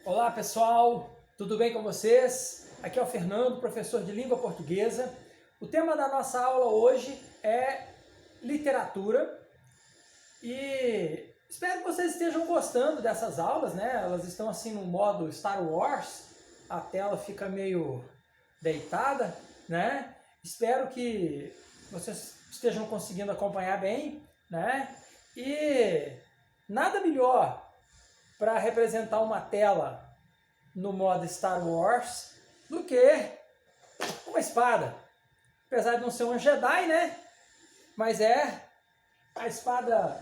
Olá pessoal, tudo bem com vocês? Aqui é o Fernando, professor de língua portuguesa. O tema da nossa aula hoje é literatura e espero que vocês estejam gostando dessas aulas, né? Elas estão assim no modo Star Wars, a tela fica meio deitada, né? Espero que vocês estejam conseguindo acompanhar bem, né? E nada melhor para representar uma tela no modo Star Wars do que uma espada. Apesar de não ser um Jedi, né? Mas é a espada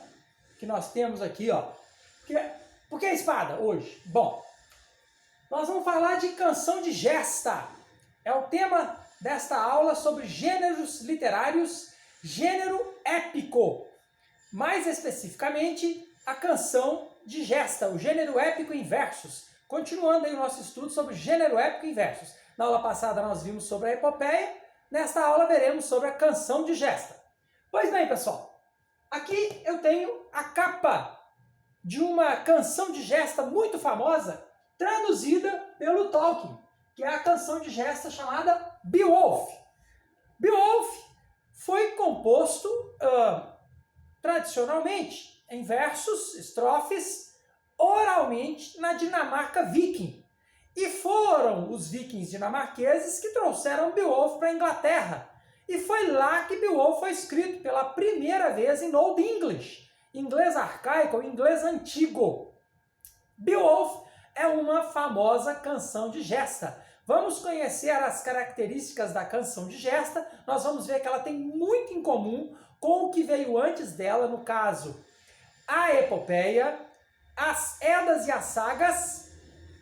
que nós temos aqui, ó. Por que a espada hoje? Bom, nós vamos falar de canção de gesta. É o tema desta aula sobre gêneros literários, gênero épico. Mais especificamente, a canção de gesta, o gênero épico em versos. Continuando aí o nosso estudo sobre gênero épico em versos. Na aula passada nós vimos sobre a epopeia, nesta aula veremos sobre a canção de gesta. Pois bem, pessoal, aqui eu tenho a capa de uma canção de gesta muito famosa, traduzida pelo Tolkien, que é a canção de gesta chamada Beowulf. Beowulf foi composto tradicionalmente em versos, estrofes, oralmente na Dinamarca viking. E foram os vikings dinamarqueses que trouxeram Beowulf para a Inglaterra. E foi lá que Beowulf foi escrito pela primeira vez em Old English, inglês arcaico ou inglês antigo. Beowulf é uma famosa canção de gesta. Vamos conhecer as características da canção de gesta. Nós vamos ver que ela tem muito em comum com o que veio antes dela, no caso, a epopeia, as Edas e as Sagas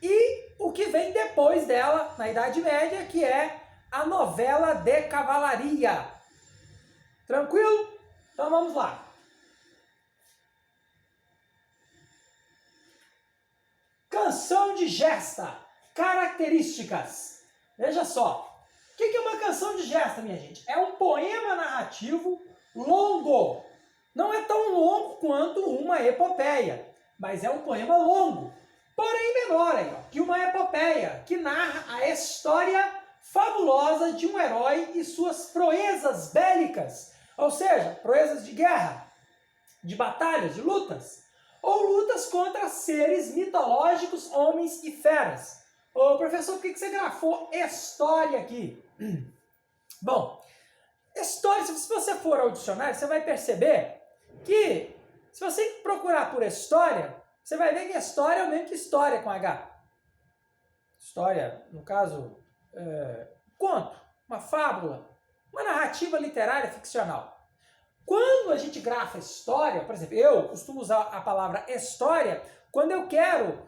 e o que vem depois dela, na Idade Média, que é a novela de cavalaria. Tranquilo? Então vamos lá. Canção de gesta. Características. Veja só. O que é uma canção de gesta, minha gente? É um poema narrativo longo. Não é tão longo quanto uma epopeia, mas é um poema longo, porém menor aí, ó, que uma epopeia, que narra a história fabulosa de um herói e suas proezas bélicas, ou seja, proezas de guerra, de batalhas, de lutas, ou lutas contra seres mitológicos, homens e feras. Ô professor, por que você grafou história aqui? Bom, história, se você for ao dicionário, você vai perceber que, se você procurar por história, você vai ver que história é o mesmo que história com H. História, no caso, conto, uma fábula, uma narrativa literária ficcional. Quando a gente grafa história, por exemplo, eu costumo usar a palavra história quando eu quero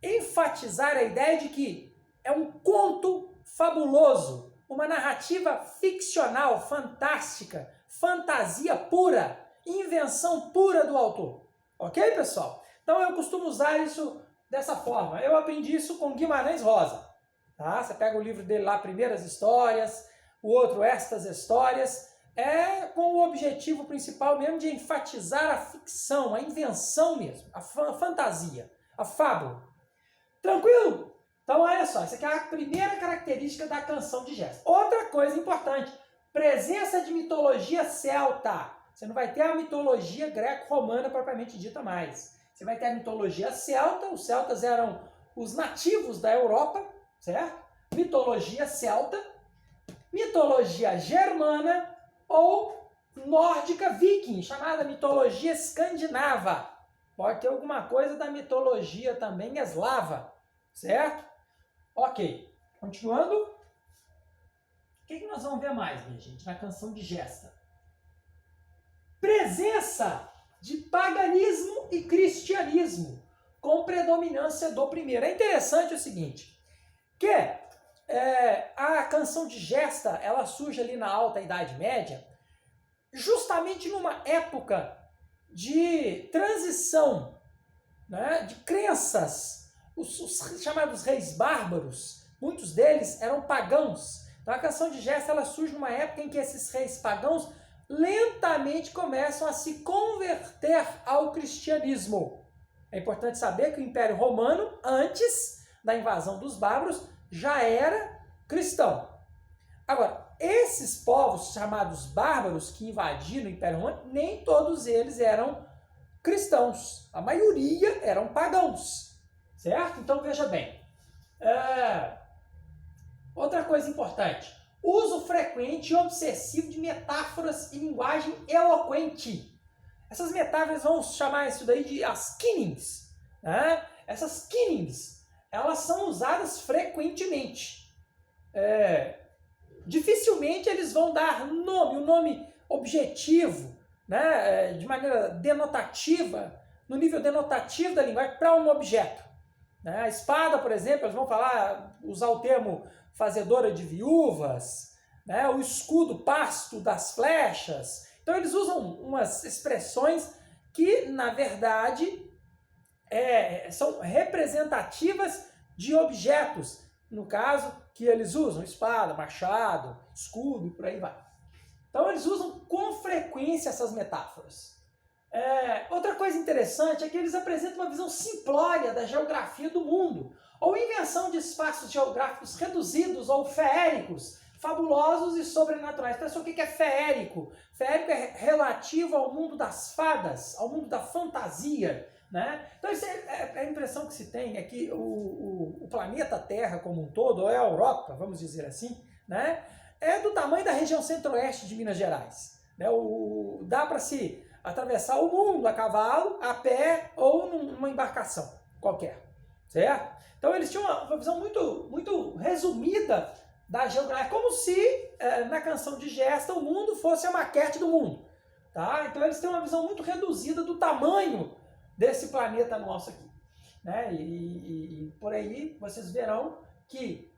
enfatizar a ideia de que é um conto fabuloso, uma narrativa ficcional, fantástica, fantasia pura, invenção pura do autor. Ok, pessoal? Então eu costumo usar isso dessa forma. Eu aprendi isso com Guimarães Rosa. Tá? Você pega o livro dele lá, Primeiras Histórias, o outro, Estas Histórias, com o objetivo principal mesmo de enfatizar a ficção, a invenção mesmo, a fantasia, a fábula. Tranquilo? Então, olha só, essa aqui é a primeira característica da canção de gesta. Outra coisa importante, presença de mitologia celta. Você não vai ter a mitologia greco-romana propriamente dita mais. Você vai ter a mitologia celta, os celtas eram os nativos da Europa, certo? Mitologia celta, mitologia germana ou nórdica viking, chamada mitologia escandinava. Pode ter alguma coisa da mitologia também eslava, certo? Ok, continuando. O que nós vamos ver mais, minha gente, na canção de gesta? Presença de paganismo e cristianismo, com predominância do primeiro. É interessante o seguinte, que a canção de gesta, ela surge ali na Alta Idade Média, justamente numa época de transição, né, de crenças. Os chamados reis bárbaros, muitos deles eram pagãos. Então a canção de gesta ela surge numa época em que esses reis pagãos lentamente começam a se converter ao cristianismo. É importante saber que o Império Romano, antes da invasão dos bárbaros, já era cristão. Agora, esses povos chamados bárbaros que invadiram o Império Romano, nem todos eles eram cristãos. A maioria eram pagãos, certo? Então, veja bem. Outra coisa importante. Uso frequente e obsessivo de metáforas e linguagem eloquente. Essas metáforas vão chamar isso daí de as kennings. Né? Essas kennings, elas são usadas frequentemente. Dificilmente eles vão dar um nome objetivo, né, de maneira denotativa, no nível denotativo da linguagem, para um objeto. Né? A espada, por exemplo, eles vão usar o termo fazedora de viúvas, né, o escudo pasto das flechas. Então eles usam umas expressões que, na verdade, são representativas de objetos. No caso, que eles usam espada, machado, escudo e por aí vai. Então eles usam com frequência essas metáforas. Outra coisa interessante é que eles apresentam uma visão simplória da geografia do mundo, ou invenção de espaços geográficos reduzidos ou feéricos, fabulosos e sobrenaturais. Pessoal, o que é feérico? Feérico é relativo ao mundo das fadas, ao mundo da fantasia. Né? Então, a impressão que se tem é que o planeta Terra como um todo, ou a Europa, vamos dizer assim, né, é do tamanho da região centro-oeste de Minas Gerais. Né? Dá para se atravessar o mundo a cavalo, a pé ou numa embarcação qualquer. Certo? Então, eles tinham uma visão muito, muito resumida da geografia, como se na canção de Gesta o mundo fosse a maquete do mundo. Tá? Então, eles têm uma visão muito reduzida do tamanho desse planeta nosso aqui. Né? E por aí vocês verão que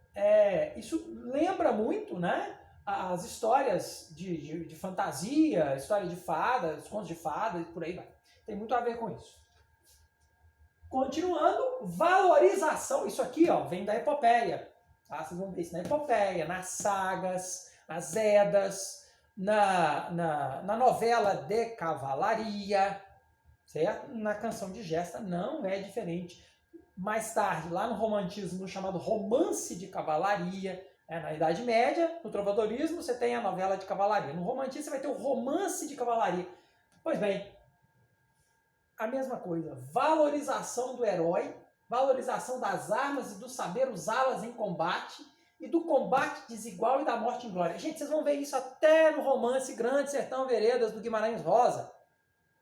isso lembra muito, né, as histórias de fantasia, história de fadas, contos de fadas, por aí vai. Tem muito a ver com isso. Continuando, valorização. Isso aqui vem da epopeia. Tá? Vocês vão ver isso na epopeia, nas sagas, nas Edas, na novela de cavalaria. Certo? Na canção de Gesta não é diferente. Mais tarde, lá no romantismo, chamado romance de cavalaria, na Idade Média, no trovadorismo, você tem a novela de cavalaria. No romantismo, você vai ter o romance de cavalaria. Pois bem, a mesma coisa. Valorização do herói, valorização das armas e do saber usá-las em combate, e do combate desigual e da morte em glória. Gente, vocês vão ver isso até no romance Grande Sertão Veredas, do Guimarães Rosa.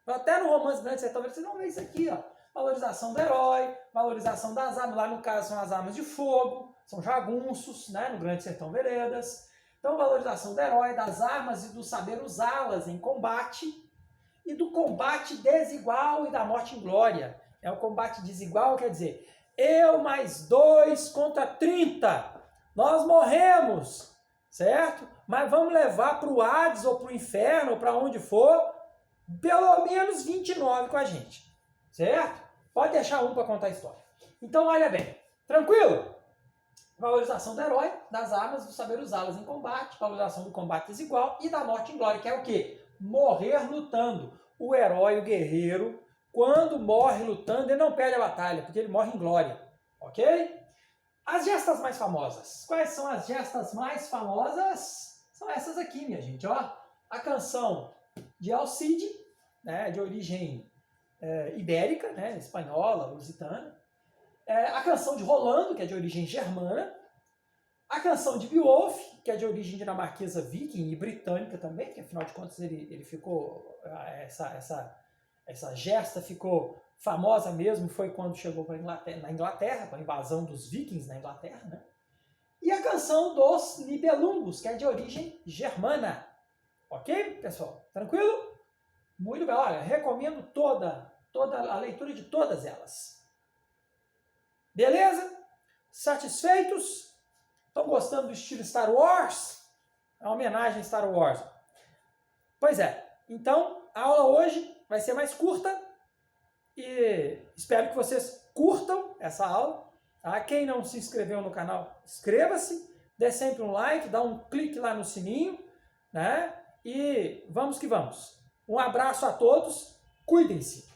Até no romance Grande Sertão Veredas, vocês vão ver isso aqui, valorização do herói, valorização das armas, lá no caso são as armas de fogo, são jagunços, né, no Grande Sertão Veredas. Então, valorização do herói, das armas e do saber usá-las em combate, e do combate desigual e da morte em glória. O combate desigual quer dizer, eu mais 2 contra 30, nós morremos, certo? Mas vamos levar para o Hades ou para o inferno, ou para onde for, pelo menos 29 com a gente, certo? Pode deixar um para contar a história. Então, olha bem, tranquilo? Valorização do herói, das armas, do saber usá-las em combate, valorização do combate desigual e da morte em glória, que é o quê? Morrer lutando. O herói, o guerreiro, quando morre lutando, ele não perde a batalha, porque ele morre em glória, ok? As gestas mais famosas. Quais são as gestas mais famosas? São essas aqui, minha gente, A canção de Alcide, né, de origem ibérica, né, espanhola, lusitana. A canção de Rolando, que é de origem germana. A canção de Beowulf, que é de origem dinamarquesa, viking e britânica também, que afinal de contas ele ficou, essa gesta ficou famosa mesmo, foi quando chegou na Inglaterra, com a invasão dos vikings na Inglaterra, né? E a canção dos Nibelungos, que é de origem germana. Ok, pessoal? Tranquilo? Muito bem, olha, recomendo toda a leitura de todas elas. Beleza? Satisfeitos? Estão gostando do estilo Star Wars? É uma homenagem a Star Wars. Pois é, então a aula hoje vai ser mais curta e espero que vocês curtam essa aula. Tá? Quem não se inscreveu no canal, inscreva-se, dê sempre um like, dá um clique lá no sininho, né? E vamos que vamos. Um abraço a todos, cuidem-se!